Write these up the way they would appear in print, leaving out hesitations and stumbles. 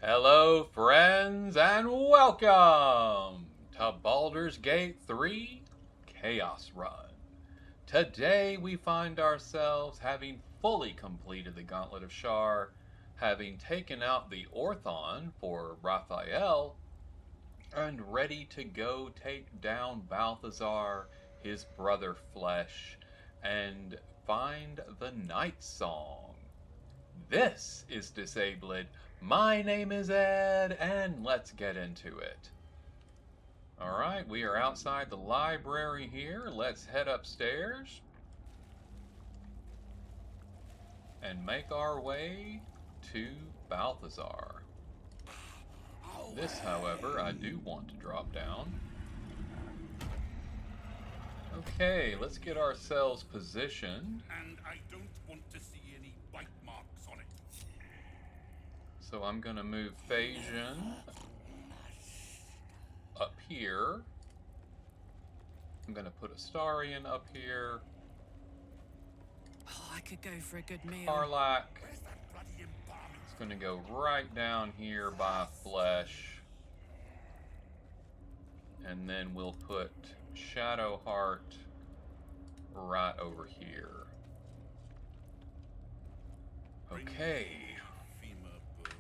Hello, friends, and welcome to Baldur's Gate 3 Chaos Run. Today we find ourselves having fully completed the Gauntlet of Shar, having taken out the Orthon for Raphael, and ready to go take down Balthazar, his brother Flesh, and find the Nightsong. This is Disabled. My name is Ed, and let's get into it. Alright, we are outside the library here. Let's head upstairs and make our way to Balthazar. This, however, I do want to drop down. Okay, let's get ourselves positioned. And I don't want to see any bite marks on it. So I'm going to move Phagian up here. I'm going to put Astarion up here. Oh, I could go for a good meal. Karlak Where's that bloody embalming? is going to go right down here by Flesh. And then we'll put Shadowheart right over here. Okay. Femur bone.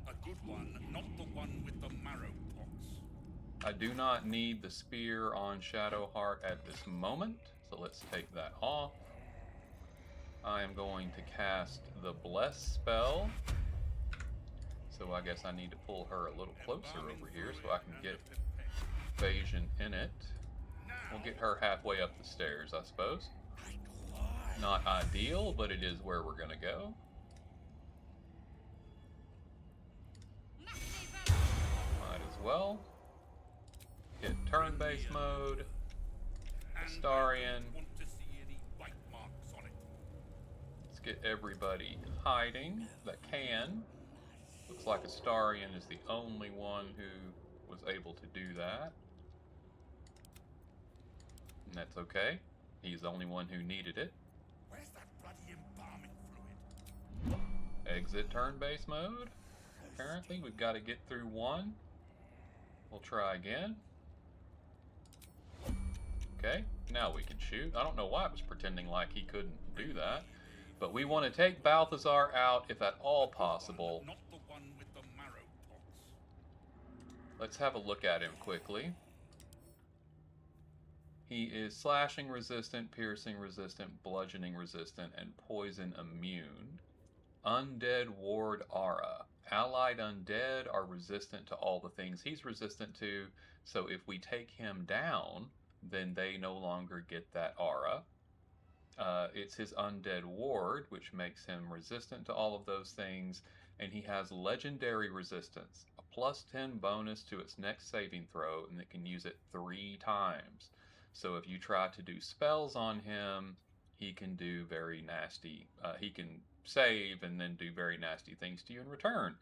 A good one, not the one with the marrow pots. I do not need the spear on Shadowheart at this moment, so let's take that off. I am going to cast the Bless spell. So I guess I need to pull her a little closer over here so I can get Phagian in it. We'll get her halfway up the stairs, I suppose. Not ideal, but it is where we're going to go. Might as well. Hit turn-based mode. Astarion. Want to see any bite marks on it. Let's get everybody hiding that can. Looks like Astarion is the only one who was able to do that. And that's okay. He's the only one who needed it. Where's that bloody embalming fluid? Exit turn-based mode. Apparently, we've got to get through one. We'll try again. Okay, now we can shoot. I don't know why it was pretending like he couldn't do that. But we want to take Balthazar out if at all possible. Not the one with the marrow pots. Let's have a look at him quickly. He is slashing resistant, piercing resistant, bludgeoning resistant, and poison immune. Undead ward aura. Allied undead are resistant to all the things he's resistant to, so if we take him down, then they no longer get that aura. It's his undead ward, which makes him resistant to all of those things, and he has legendary resistance, a +10 bonus to its next saving throw, and it can use it 3 times. So if you try to do spells on him, he can do very nasty, he can save and then do very nasty things to you in return.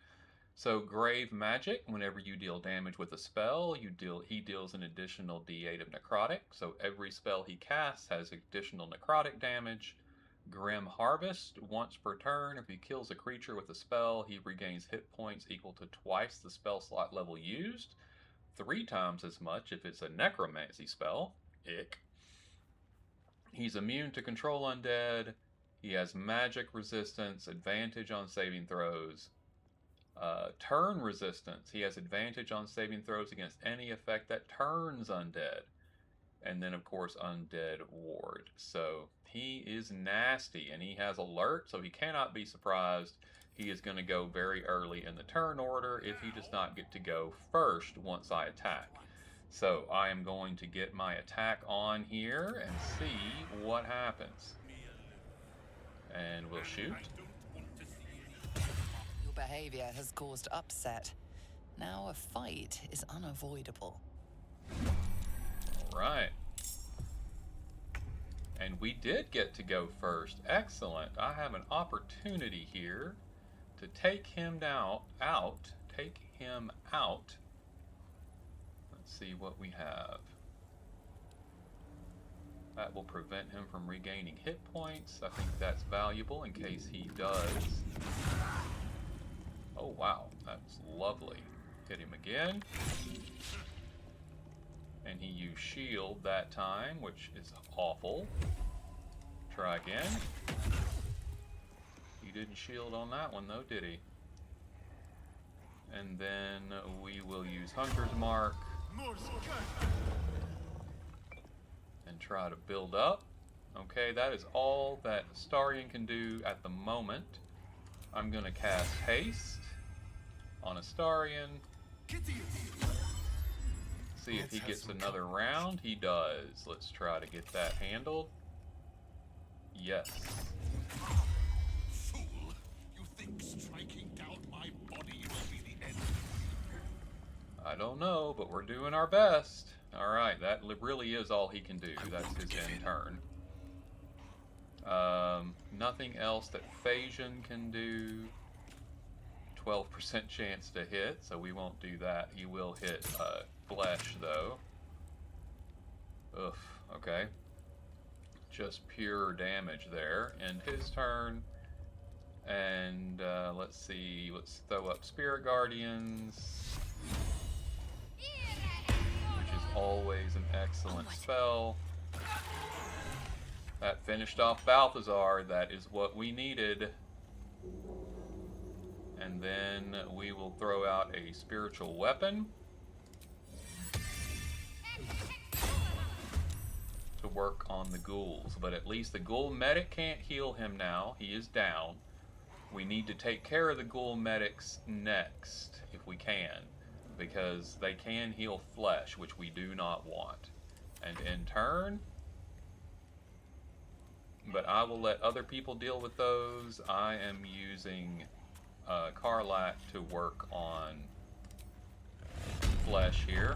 So grave magic, whenever you deal damage with a spell, he deals an additional d8 of necrotic. So every spell he casts has additional necrotic damage. Grim harvest, once per turn, if he kills a creature with a spell, he regains hit points equal to twice the spell slot level used, 3 times as much if it's a necromancy spell. Ick. He's immune to control undead. He has magic resistance, advantage on saving throws. Turn resistance. He has advantage on saving throws against any effect that turns undead. And then, of course, undead ward. So he is nasty, and he has alert, so he cannot be surprised. He is going to go very early in the turn order if he does not get to go first once I attack. So I am going to get my attack on here and see what happens. And we'll shoot. Your behavior has caused upset. Now a fight is unavoidable. Alright. And we did get to go first. Excellent. I have an opportunity here to take him out. Take him out. Let's see what we have. That will prevent him from regaining hit points. I think that's valuable in case he does. Oh, wow. Wow, that's lovely. Hit him again. And he used shield that time, which is awful. Try again. He didn't shield on that one though, did he? And then we will use Hunter's Mark and try to build up. Okay, that is all that Astarion can do at the moment. I'm going to cast Haste on Astarion. See if he gets another round. He does. Let's try to get that handled. Yes. Fool! You think striking down my body will be the end? I don't know, but we're doing our best. Alright, that really is all he can do. That's his end turn. Nothing else that Phagian can do. 12% chance to hit, so we won't do that. He will hit flesh, though. Oof, okay. Just pure damage there. End his turn. And let's see, let's throw up Spirit Guardians, which is always an excellent spell. That finished off Balthazar. That is what we needed. And then we will throw out a spiritual weapon to work on the ghouls. But at least the ghoul medic can't heal him now. He is down. We need to take care of the ghoul medics next, if we can, because they can heal flesh, which we do not want. And in turn, but I will let other people deal with those. I am using Karlak to work on flesh here.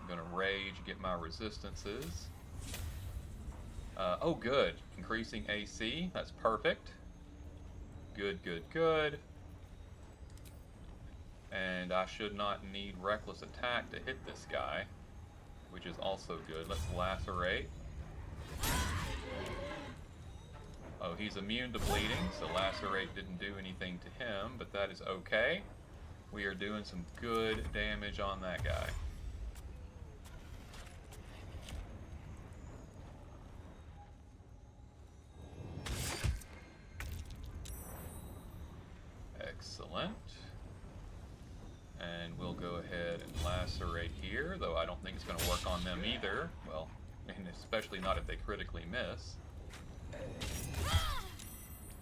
I'm gonna rage, get my resistances. Oh good, increasing AC, that's perfect. Good, good, good. And I should not need reckless attack to hit this guy, which is also good. Let's lacerate. Oh, he's immune to bleeding, so lacerate didn't do anything to him, but that is okay. We are doing some good damage on that guy. Excellent. And we'll go ahead and lacerate here, though I don't think it's going to work on them either. Well, and especially not if they critically miss.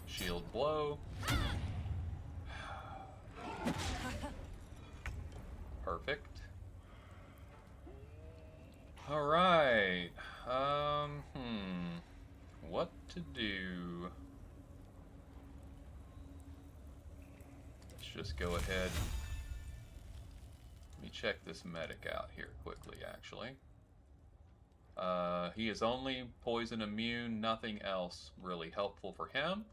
Shield blow. Perfect. Alright. What to do? Let's just go ahead. Let me check this medic out here quickly, actually. He is only poison immune, nothing else really helpful for him.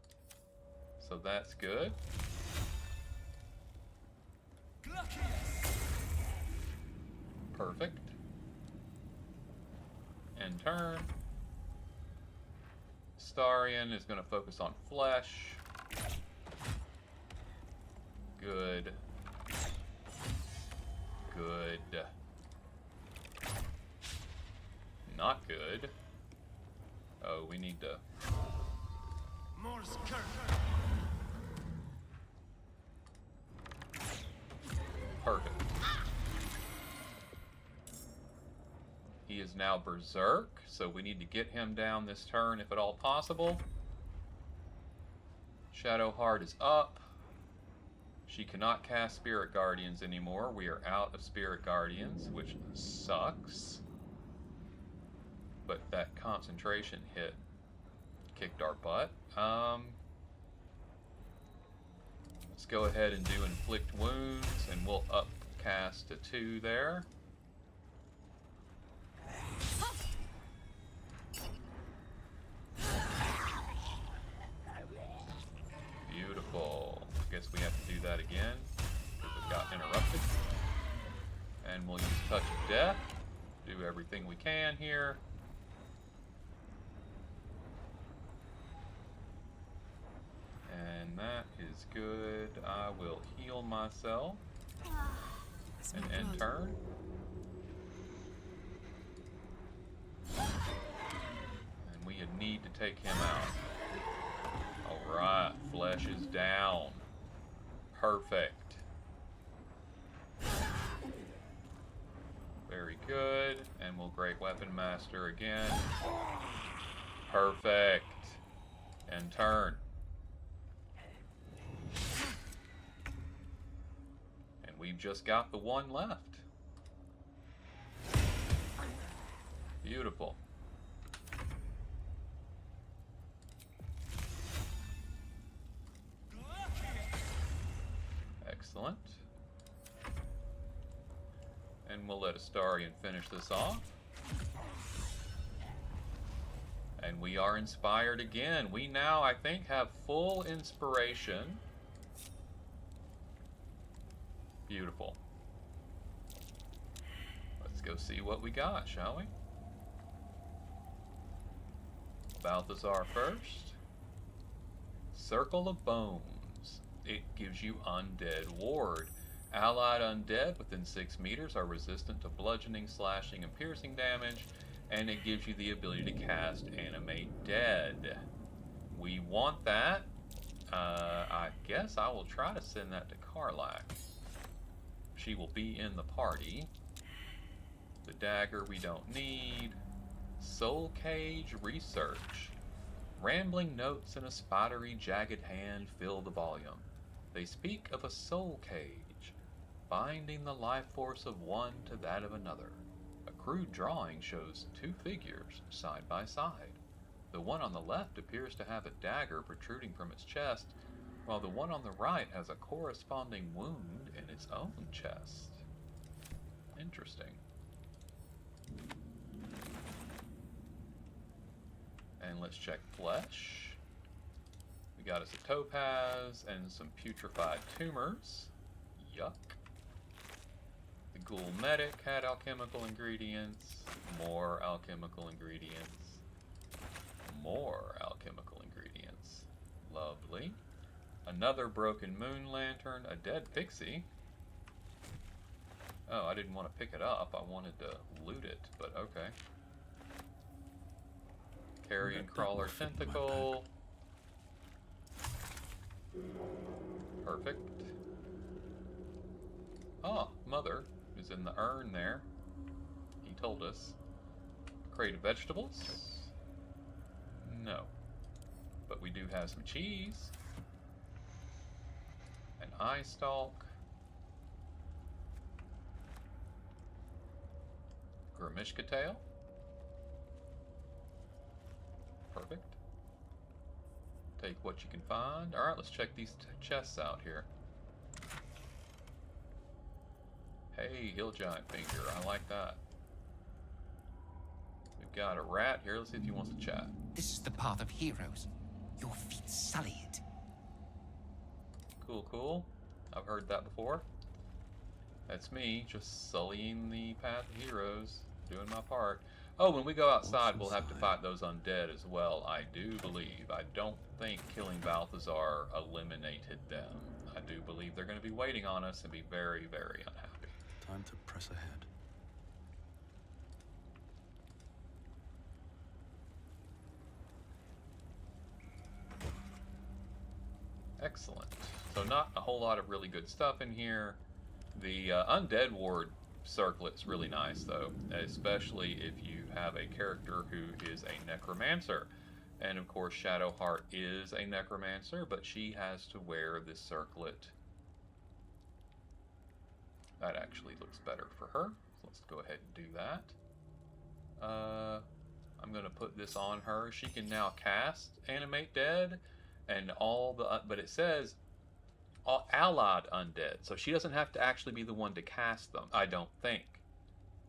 So that's good. Perfect. End turn. Astarion is going to focus on flesh. Good. Good. Not good. Oh, we need to... Perfect. He is now Berserk, so we need to get him down this turn if at all possible. Shadowheart is up. She cannot cast Spirit Guardians anymore. We are out of Spirit Guardians, which sucks. But that concentration hit kicked our butt. Let's go ahead and do Inflict Wounds, and we'll upcast to 2 there. Beautiful. Guess we have to do that again, because it got interrupted. And we'll use Touch of Death. Do everything we can here. And that That's good. I will heal myself It's and my end blood. turn. And we need to take him out. Alright, flesh is down. Perfect. Very good. And we'll Great Weapon Master again. Perfect. And turn. And we've just got the one left. Beautiful. Excellent. And we'll let Astarion finish this off. And we are inspired again. We now, I think, have full inspiration. Beautiful. Let's go see what we got, shall we? Balthazar first. Circle of Bones. It gives you Undead Ward. Allied undead within 6 meters are resistant to bludgeoning, slashing, and piercing damage, and it gives you the ability to cast Animate Dead. We want that. I guess I will try to send that to Karlach. She will be in the party. The dagger we don't need. Soul Cage Research. Rambling notes in a spidery, jagged hand fill the volume. They speak of a soul cage, binding the life force of one to that of another. A crude drawing shows 2 figures side by side. The one on the left appears to have a dagger protruding from its chest, while the one on the right has a corresponding wound in its own chest. Interesting. And let's check flesh. We got us a topaz and some putrefied tumors. Yuck. The ghoul medic had alchemical ingredients. More alchemical ingredients. More alchemical ingredients. Lovely. Another broken moon lantern. A dead pixie. Oh, I didn't want to pick it up. I wanted to loot it, but okay. Carrion crawler tentacle. Perfect. Oh, mother is in the urn there. He told us. Crate of vegetables? No. But we do have some cheese. An eye stalk. Grimishka tail. Perfect. Take what you can find. Alright, let's check these chests out here. Hey, hill giant finger. I like that. We've got a rat here. Let's see if he wants to chat. This is the path of heroes. Your feet sully it. Cool, cool. I've heard that before. That's me, just sullying the path of heroes, doing my part. Oh, when we go outside, we'll have to fight those undead as well, I do believe. I don't think killing Balthazar eliminated them. I do believe they're going to be waiting on us and be very, very unhappy. Time to press ahead. Excellent. So not a whole lot of really good stuff in here. The Undead Ward circlet's really nice, though, especially if you have a character who is a necromancer. And of course, Shadowheart is a necromancer, but she has to wear this circlet. That actually looks better for her. So let's go ahead and do that. I'm going to put this on her. She can now cast Animate Dead, and all the, but it says all allied undead, so she doesn't have to actually be the one to cast them, I don't think.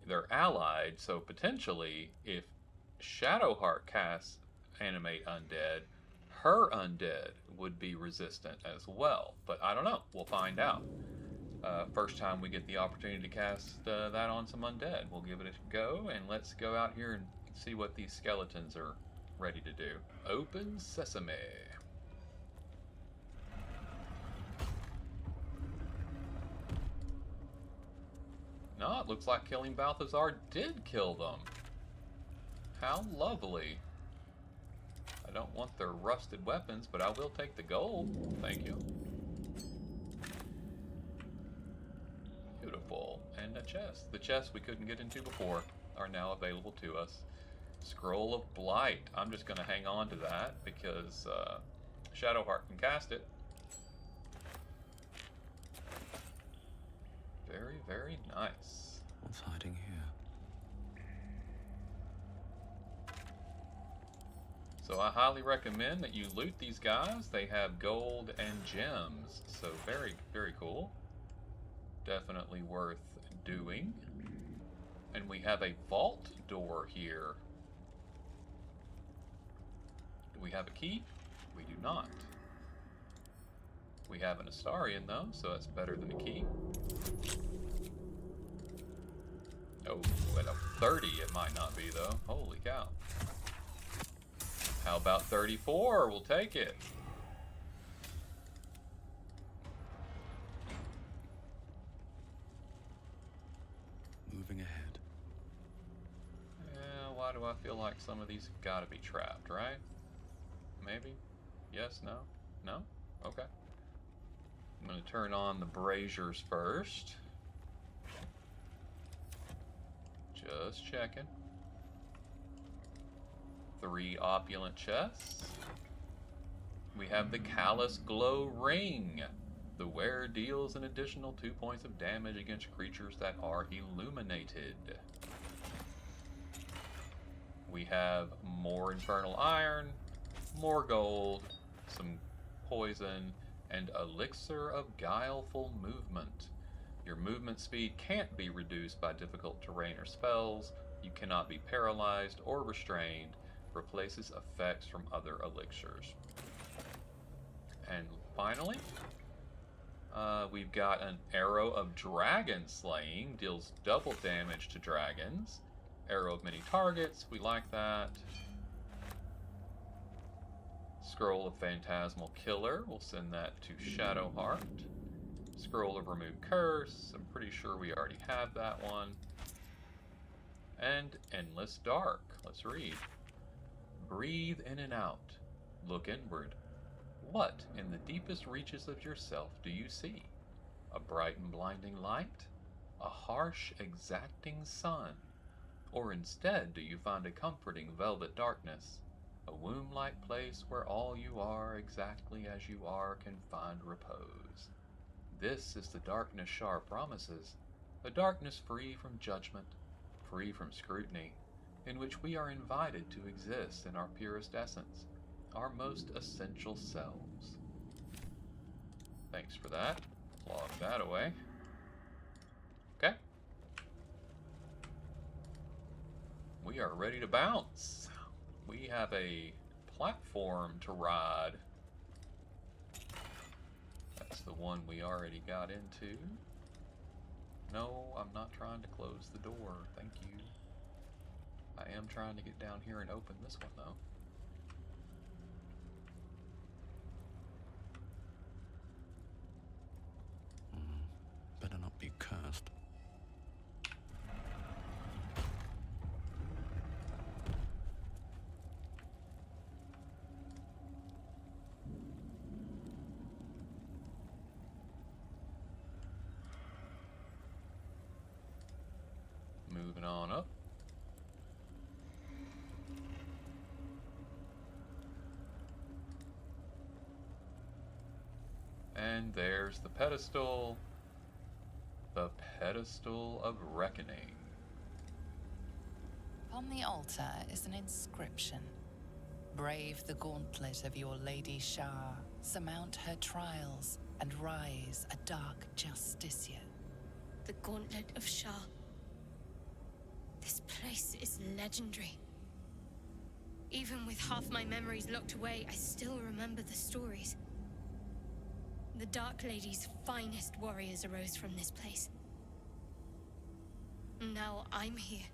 They're allied, so potentially if Shadowheart casts Animate Undead, her undead would be resistant as well, but I don't know. We'll find out. First time we get the opportunity to cast that on some undead, we'll give it a go, and let's go out here and see what these skeletons are ready to do. Open sesame. No, it looks like killing Balthazar did kill them. How lovely. I don't want their rusted weapons, but I will take the gold. Thank you. Beautiful. And a chest. The chests we couldn't get into before are now available to us. Scroll of Blight. I'm just going to hang on to that because Shadowheart can cast it. Very, very nice. What's hiding here? So I highly recommend that you loot these guys. They have gold and gems. So very, very cool. Definitely worth doing. And we have a vault door here. Do we have a key? We do not. We have an Astarian though, so that's better than a key. Oh, at a 30 it might not be though. Holy cow. How about 34? We'll take it. Moving ahead. Yeah, why do I feel like some of these have got to be trapped, right? Maybe? Yes, no? No? Okay. I'm going to turn on the braziers first. Just checking. 3 opulent chests. We have the Callous Glow Ring. The wearer deals an additional 2 points of damage against creatures that are illuminated. We have more Infernal Iron, more gold, some poison, and Elixir of Guileful Movement. Your movement speed can't be reduced by difficult terrain or spells. You cannot be paralyzed or restrained. Replaces effects from other elixirs. And finally, we've got an Arrow of Dragon Slaying. Deals double damage to dragons. Arrow of many targets. We like that. Scroll of Phantasmal Killer. We'll send that to Shadowheart. Scroll of Remove Curse. I'm pretty sure we already have that one. And Endless Dark. Let's read. Breathe in and out. Look inward. What in the deepest reaches of yourself do you see? A bright and blinding light? A harsh, exacting sun? Or instead do you find a comforting velvet darkness? A womb-like place where all you are exactly as you are can find repose. This is the darkness Shar promises. A darkness free from judgment, free from scrutiny, in which we are invited to exist in our purest essence, our most essential selves. Thanks for that. Log that away. Okay. We are ready to bounce. We have a platform to ride. That's the one we already got into. No, I'm not trying to close the door. Thank you. I am trying to get down here and open this one, though. Better not be cursed. Moving on up. And there's the pedestal. The pedestal of reckoning. On the altar is an inscription. Brave the gauntlet of your Lady Shar, surmount her trials, and rise a dark justiciar. The gauntlet of Shar. This place is legendary. Even with half my memories locked away, I still remember the stories. The Dark Lady's finest warriors arose from this place. Now I'm here.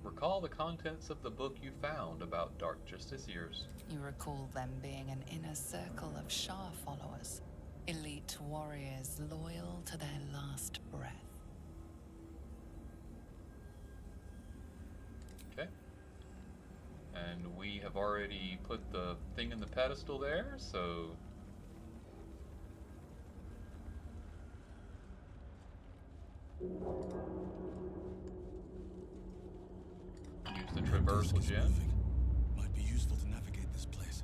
Recall the contents of the book you found about Dark Justiciars. You recall them being an inner circle of Shar followers, Elite warriors loyal to their last breath. Okay. And we have already put the thing in the pedestal there, so... Use the traversal gem. Might be useful to navigate this place.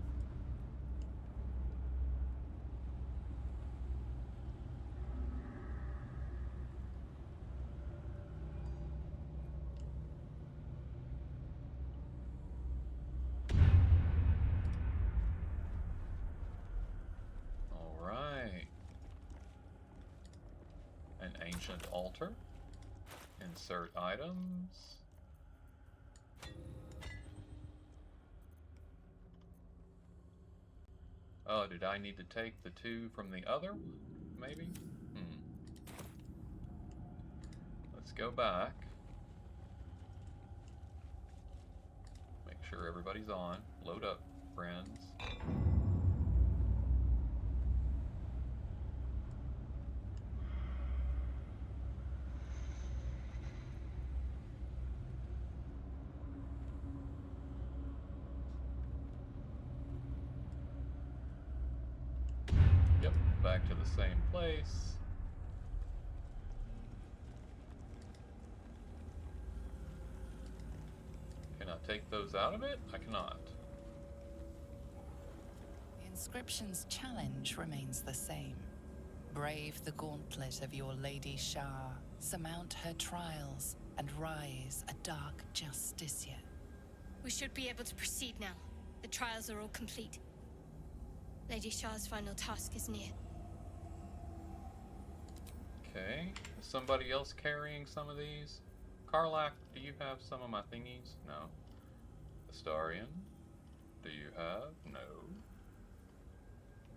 All right. An ancient altar. Insert items. Oh, did I need to take the 2 from the other? Maybe? Let's go back. Make sure everybody's on. Load up, friends. Yep, back to the same place. Can I take those out of it? I cannot. The inscription's challenge remains the same. Brave the gauntlet of your Lady Shar, surmount her trials, and rise a dark justiciar. We should be able to proceed now. The trials are all complete. Lady Shar's final task is near. Okay. Is somebody else carrying some of these? Karlak, do you have some of my thingies? No. Astarion, do you have? No.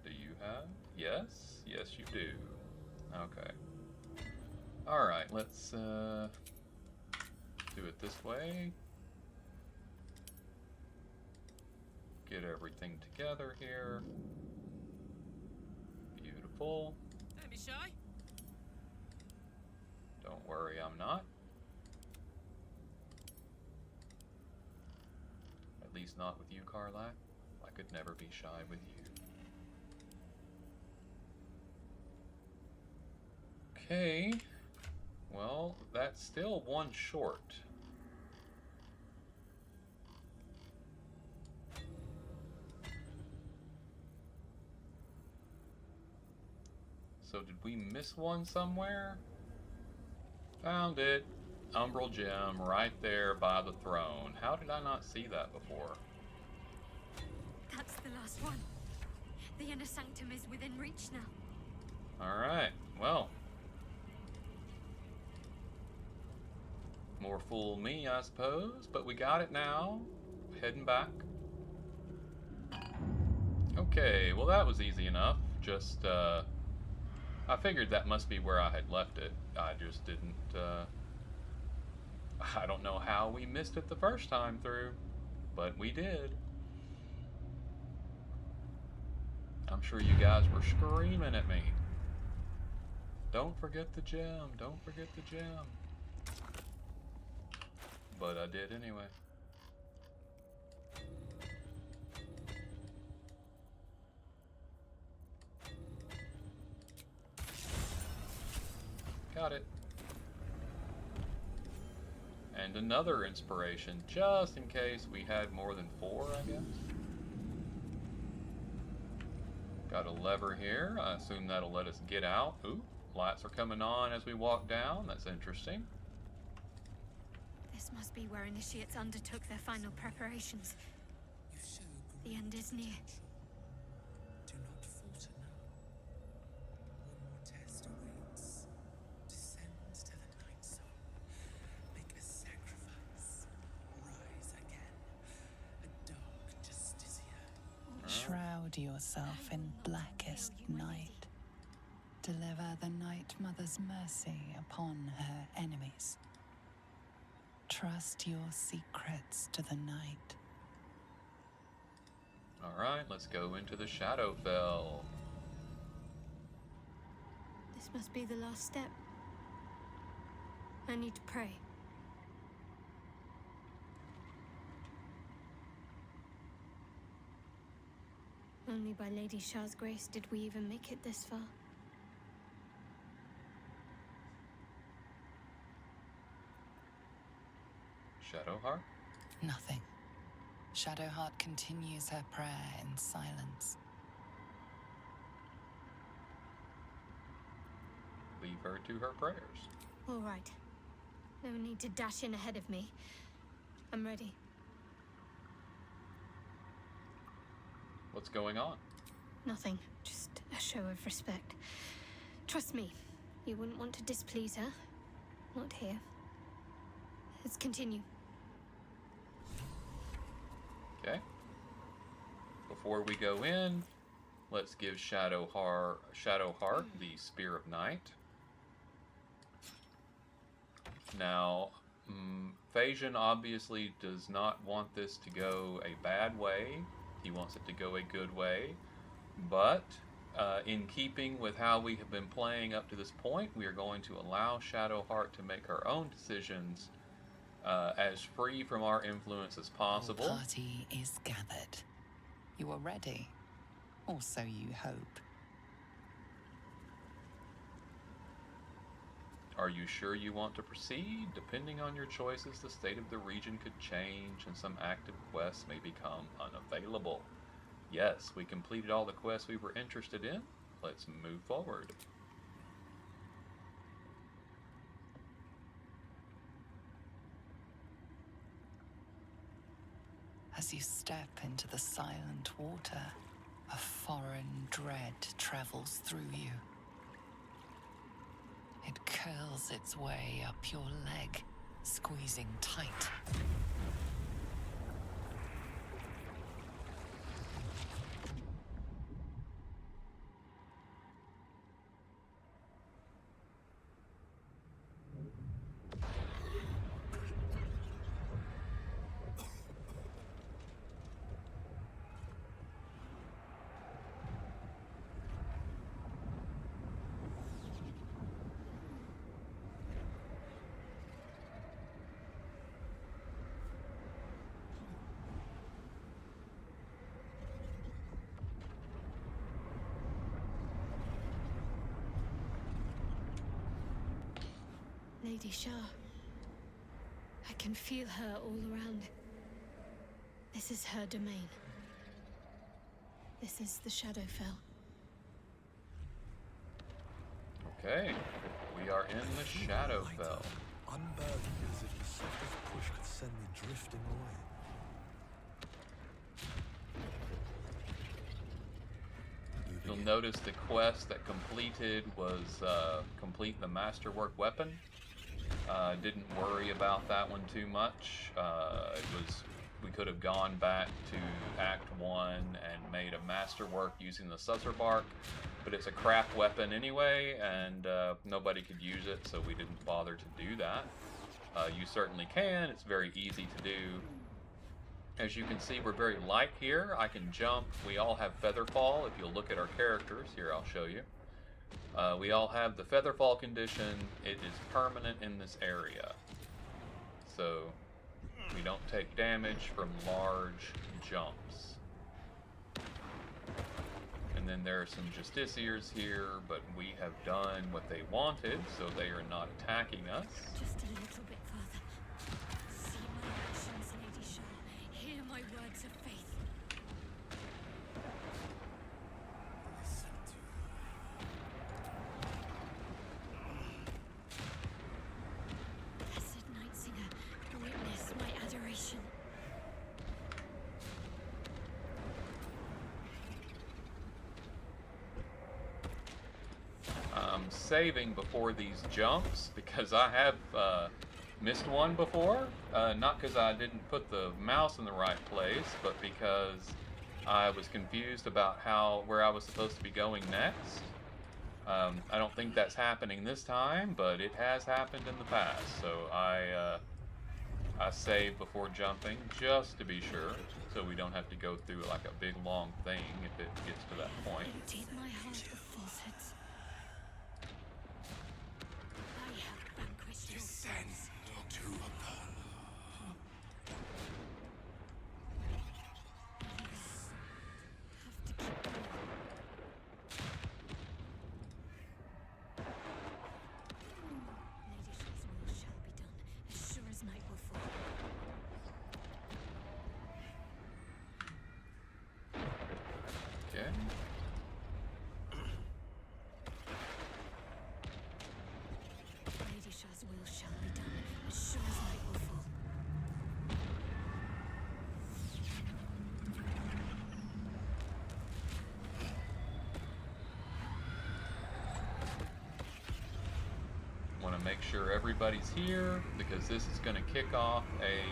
Do you have? Yes? Yes, you do. Okay. Alright, let's do it this way. Get everything together here. Beautiful. Don't be shy. Don't worry, I'm not. At least not with you, Karlak. I could never be shy with you. Okay. Well, that's still 1 short. So did we miss one somewhere? Found it. Umbral gem right there by the throne. How did I not see that before? That's the last one. The inner sanctum is within reach now. Alright, well. More fool me, I suppose, but we got it now. Heading back. Okay, well that was easy enough. Just, I figured that must be where I had left it. I just didn't, I don't know how we missed it the first time through, but we did. I'm sure you guys were screaming at me. Don't forget the gem, don't forget the gem. But I did anyway. Got it. And another inspiration, just in case we had more than 4, I guess. Got a lever here. I assume that'll let us get out. Ooh, lights are coming on as we walk down. That's interesting. This must be where initiates undertook their final preparations. The end is near. Do not falter now. One more test awaits. Descend to the Nightsong. Make a sacrifice. Rise again. A dark justiciar. Shroud yourself in blackest night. Deliver the Night Mother's mercy upon her enemies. Trust your secrets to the night. Alright, let's go into the Shadowfell. Must be the last step. I need to pray. Only by Lady Shar's grace did we even make it this far. Shadowheart? Nothing. Shadowheart continues her prayer in silence. Leave her to her prayers. All right. No need to dash in ahead of me. I'm ready. What's going on? Nothing. Just a show of respect. Trust me, you wouldn't want to displease her. Not here. Let's continue. Okay. Before we go in, let's give Shadowheart the Spear of Night. Now, Phagian obviously does not want this to go a bad way. He wants it to go a good way. But in keeping with how we have been playing up to this point, we are going to allow Shadowheart to make her own decisions as free from our influence as possible. The party is gathered. You are ready. Or so you hope. Are you sure you want to proceed? Depending on your choices, the state of the region could change and some active quests may become unavailable. Yes, we completed all the quests we were interested in. Let's move forward. As you step into the silent water, a foreign dread travels through you. It curls its way up your leg, squeezing tight. Lady Shar. I can feel her all around. This is her domain. This is the Shadowfell. Okay, we are in the Shadowfell. Unburdened as if the softest push could send me drifting away. You'll notice the quest that completed was complete the masterwork weapon. Didn't worry about that one too much. We could have gone back to Act 1 and made a masterwork using the Susser bark, but it's a craft weapon anyway, and nobody could use it, so we didn't bother to do that. You certainly can. It's very easy to do. As you can see, we're very light here. I can jump. We all have featherfall. If you'll look at our characters, here I'll show you. We all have the featherfall condition. It is permanent in this area. So we don't take damage from large jumps. And then there are some justiciars here, but we have done what they wanted, so they are not attacking us. Just a little bit further. See my actions, Lady Shar. Hear my words of faith. Blessed Nightsinger, witness my adoration. I'm saving before these jumps because I have missed one before. Not because I didn't put the mouse in the right place, but because I was confused about where I was supposed to be going next. I don't think that's happening this time, but it has happened in the past. So I save before jumping just to be sure, so we don't have to go through like a big long thing if it gets to that point. Emptied my heart of falsehoods. want to make sure everybody's here because this is going to kick off a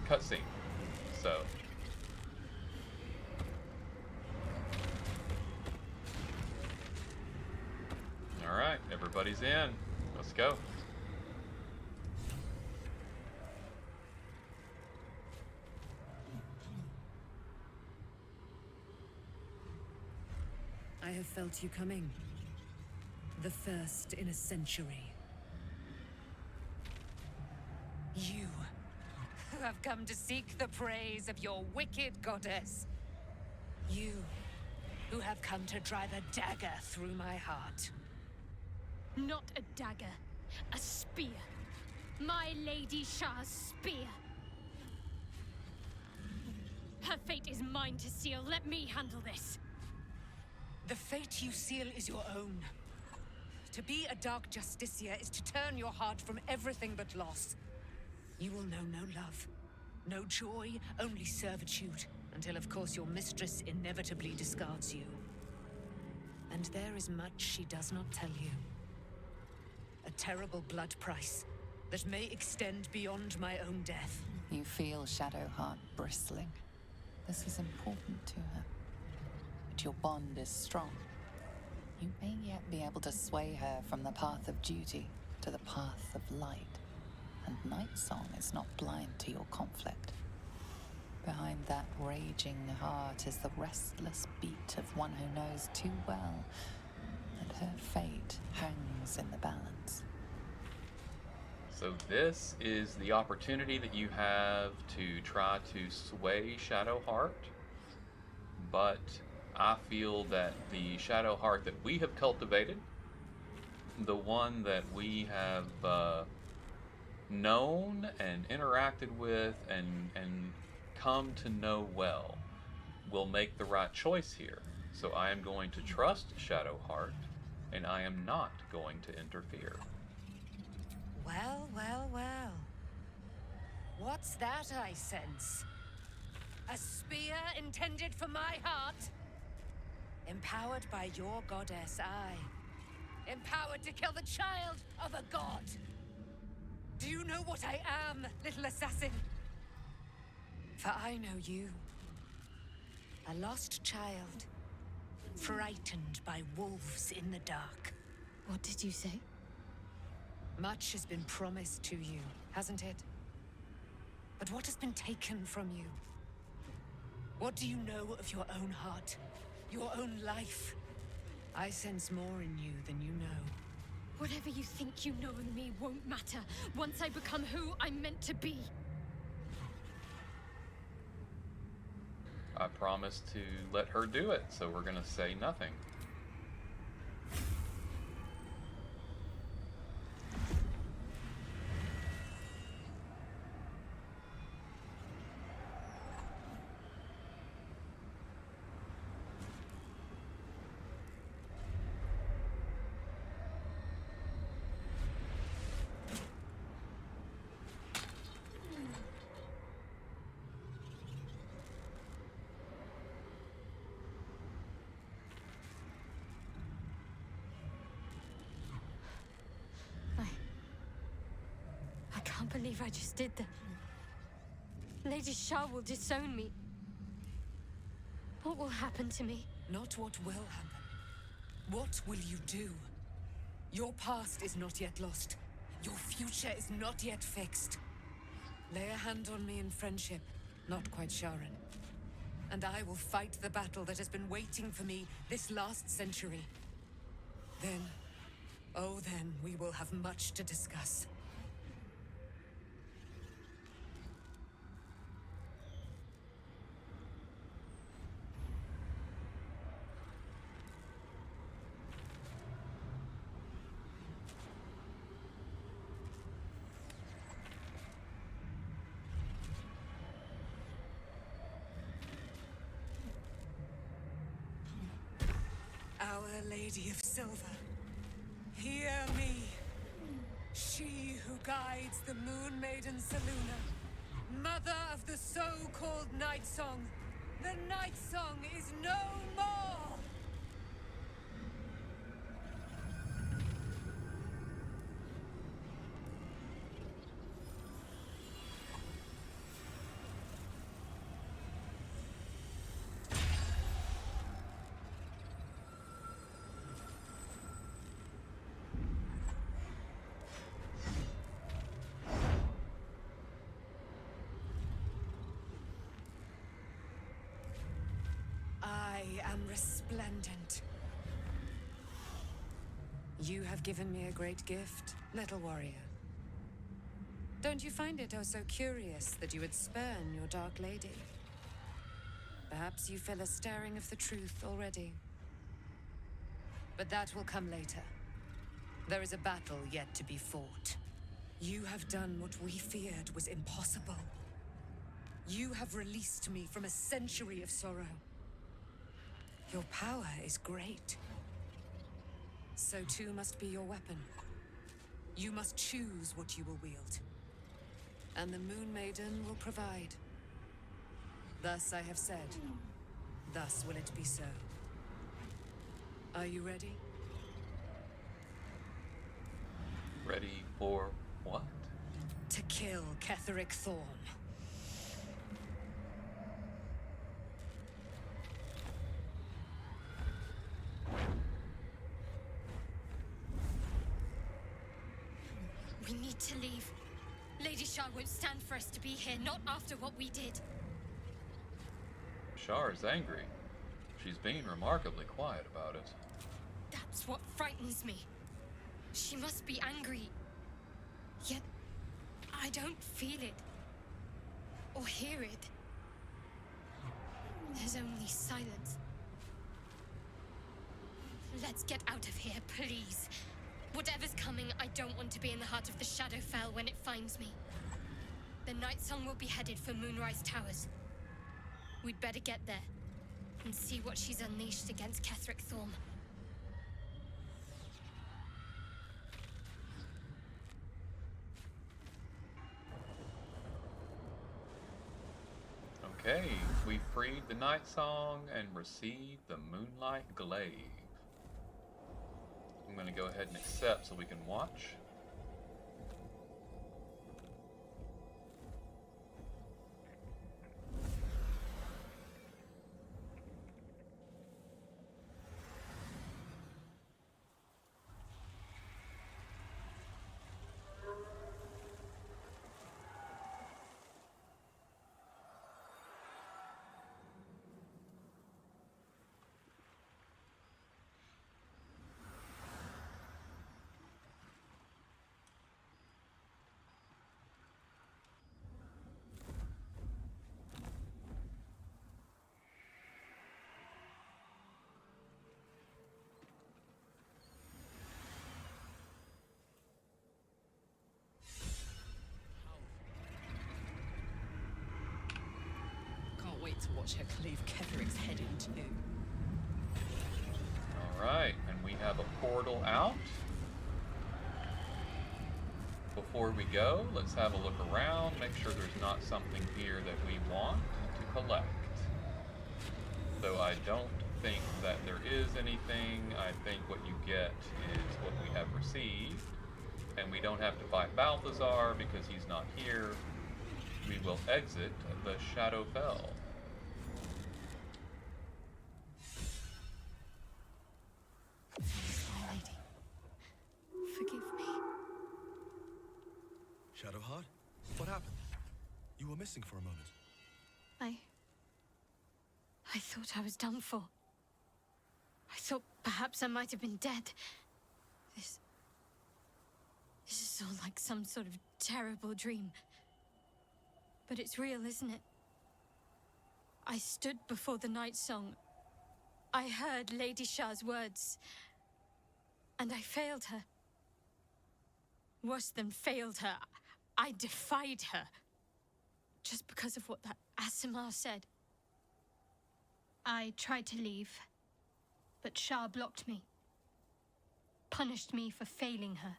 cutscene. So all right, everybody's in. Let's go. I have felt you coming. The first in a century. You, who have come to seek the praise of your wicked goddess. You, who have come to drive a dagger through my heart. Not a dagger, a spear. My Lady Shar's spear. Her fate is mine to seal. Let me handle this. The fate you seal is your own. To be a dark justiciar is to turn your heart from everything but loss. You will know no love, no joy, only servitude, until of course your mistress inevitably discards you. And there is much she does not tell you. A terrible blood price that may extend beyond my own death. You feel Shadowheart bristling. This is important to her. But your bond is strong. You may yet be able to sway her from the path of duty to the path of light. And Nightsong is not blind to your conflict. Behind that raging heart is the restless beat of one who knows too well that her fate hangs in the balance. So this is the opportunity that you have to try to sway Shadowheart, but I feel that the Shadowheart that we have cultivated, the one that we have known and interacted with and come to know well, will make the right choice here. So I am going to trust Shadowheart, and I am not going to interfere. Well, well, well. What's that I sense? A spear intended for my heart? Empowered by your goddess, I. Empowered to kill the child of a god. Do you know what I am, little assassin? For I know you. A lost child, frightened by wolves in the dark. What did you say? Much has been promised to you, hasn't it? But what has been taken from you? What do you know of your own heart? Your own life? I sense more in you than you know. Whatever you think you know of me won't matter once I become who I'm meant to be. I promised to let her do it, so we're gonna say nothing. I can't believe I just did that. Lady Shar will disown me. What will happen to me? Not what will happen. What will you do? Your past is not yet lost. Your future is not yet fixed. Lay a hand on me in friendship, not quite Sharon. And I will fight the battle that has been waiting for me this last century. Then, oh then, we will have much to discuss. Our Lady of Silver, hear me. She who guides the Moon Maiden Selûne, mother of the so-called Nightsong. The Nightsong is no more! resplendent. You have given me a great gift, little warrior. Don't you find it oh so curious that you would spurn your dark lady? Perhaps you feel a stirring of the truth already. But that will come later. There is a battle yet to be fought. You have done what we feared was impossible. You have released me from a century of sorrow. Your power is great. So too must be your weapon. You must choose what you will wield. And the Moon Maiden will provide. Thus I have said. Thus will it be so. Are you ready? Ready for what? To kill Ketheric Thorn. We need to leave. Lady Shar won't stand for us to be here, not after what we did. Shar is angry. She's being remarkably quiet about it. That's what frightens me. She must be angry. Yet, I don't feel it. Or hear it. There's only silence. Let's get out of here, please. Whatever's coming, I don't want to be in the heart of the Shadowfell when it finds me. The Nightsong will be headed for Moonrise Towers. We'd better get there and see what she's unleashed against Ketheric Thorn. Okay, we freed the Nightsong and received the Moonlight Glaive. I'm going to go ahead and accept so we can watch. Can't wait to watch her cleave Ketheric's head in two. Alright, and we have a portal out. Before we go, let's have a look around, make sure there's not something here that we want to collect. Though I don't think that there is anything. I think what you get is what we have received. And we don't have to fight Balthazar because he's not here. We will exit the Shadowfell. My lady, forgive me. Shadowheart? What happened? You were missing for a moment. I thought I was done for. I thought perhaps I might have been dead. This is all like some sort of terrible dream. But it's real, isn't it? I stood before the Nightsong. I heard Lady Shar's words. And I failed her. Worse than failed her, I defied her. Just because of what that Asimar said. I tried to leave, but Shar blocked me. Punished me for failing her.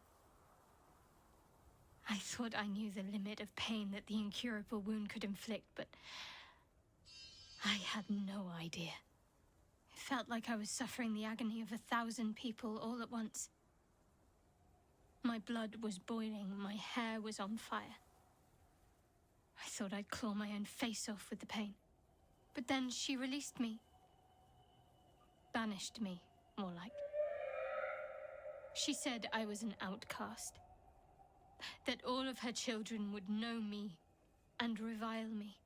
I thought I knew the limit of pain that the incurable wound could inflict, but I had no idea. It felt like I was suffering the agony of 1,000 people all at once. My blood was boiling, my hair was on fire. I thought I'd claw my own face off with the pain. But then she released me. Banished me, more like. She said I was an outcast. That all of her children would know me and revile me.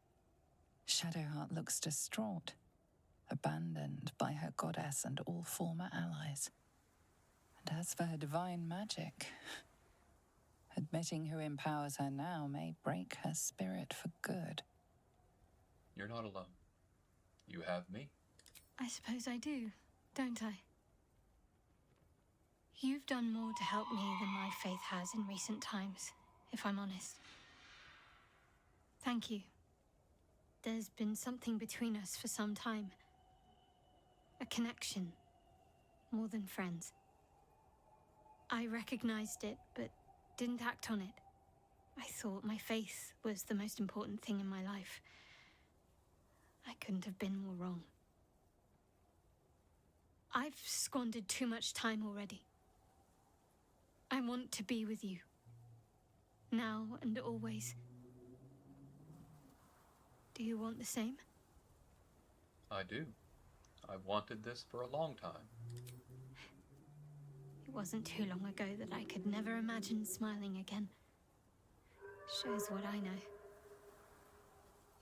Shadowheart looks distraught. abandoned by her goddess and all former allies. And as for her divine magic, admitting who empowers her now may break her spirit for good. You're not alone. You have me. I suppose I do, don't I? You've done more to help me than my faith has in recent times, if I'm honest. Thank you. There's been something between us for some time. A connection, more than friends. I recognized it, but didn't act on it. I thought my faith was the most important thing in my life. I couldn't have been more wrong. I've squandered too much time already. I want to be with you. Now and always. Do you want the same? I do. I've wanted this for a long time. It wasn't too long ago that I could never imagine smiling again. Shows what I know.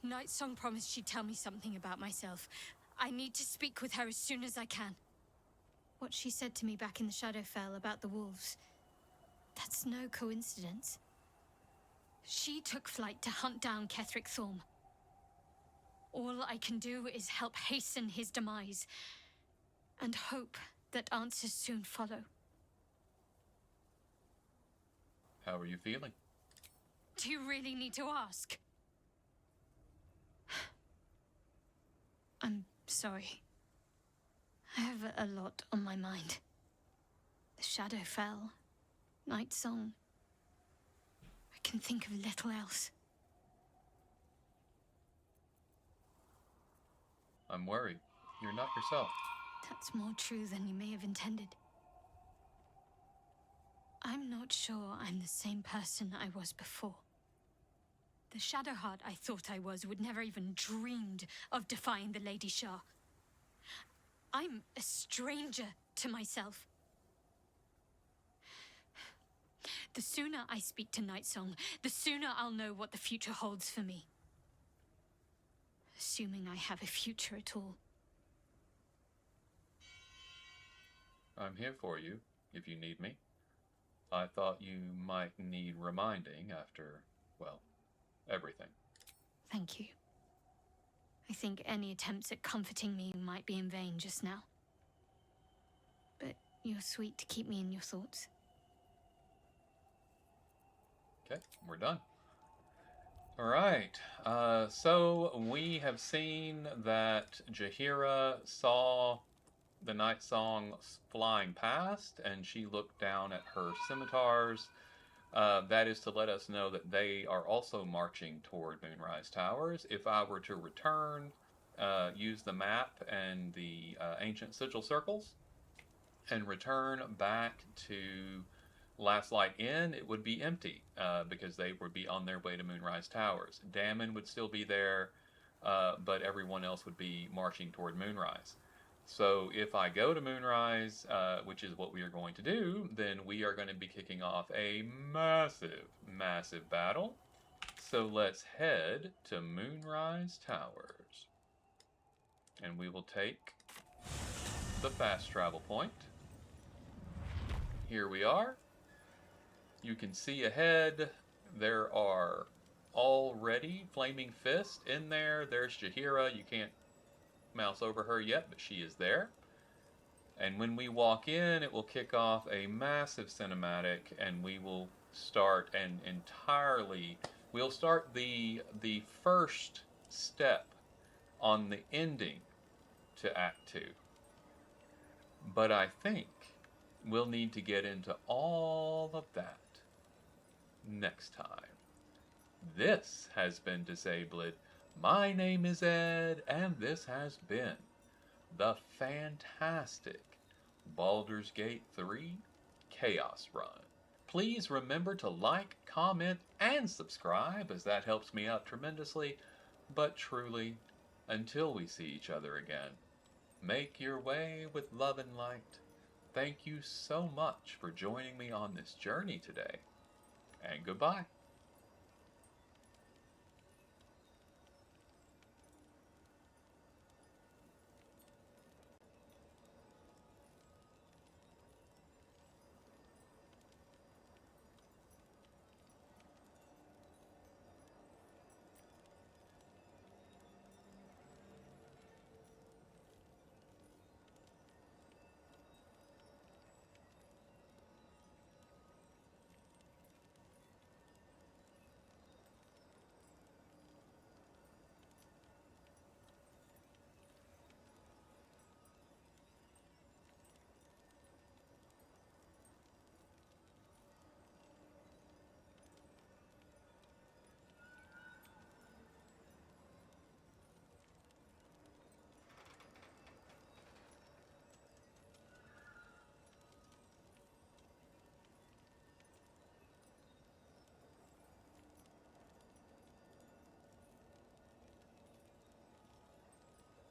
Nightsong promised she'd tell me something about myself. I need to speak with her as soon as I can. What she said to me back in the Shadowfell about the wolves, that's no coincidence. She took flight to hunt down Ketheric Thorm. All I can do is help hasten his demise, and hope that answers soon follow. How are you feeling? Do you really need to ask? I'm sorry. I have a lot on my mind. The Shadowfell, Nightsong. I can think of little else. I'm worried. You're not yourself. That's more true than you may have intended. I'm not sure I'm the same person I was before. The Shadowheart I thought I was would never even dreamed of defying the Lady Shar. I'm a stranger to myself. The sooner I speak to Nightsong, the sooner I'll know what the future holds for me. Assuming I have a future at all. I'm here for you, if you need me. I thought you might need reminding after, well, everything. Thank you. I think any attempts at comforting me might be in vain just now. But you're sweet to keep me in your thoughts. Okay, we're done. All right, so we have seen that Jaheira saw the Nightsong flying past, and she looked down at her scimitars. That is to let us know that they are also marching toward Moonrise Towers. If I were to return, use the map and the ancient sigil circles, and return back to Last Light Inn, it would be empty because they would be on their way to Moonrise Towers. Damon would still be there, but everyone else would be marching toward Moonrise. So if I go to Moonrise, which is what we are going to do, then we are going to be kicking off a massive, massive battle. So let's head to Moonrise Towers. And we will take the fast travel point. Here we are. You can see ahead, there are already Flaming Fist in there. There's Jaheira. You can't mouse over her yet, but she is there. And when we walk in, it will kick off a massive cinematic, and we will start we'll start the first step on the ending to Act 2. But I think we'll need to get into all of that next time. This has been Disabled. My name is Ed, and this has been the fantastic Baldur's Gate 3 Chaos Run. Please remember to like, comment, and subscribe, as that helps me out tremendously. But truly, until we see each other again, make your way with love and light. Thank you so much for joining me on this journey today, and goodbye.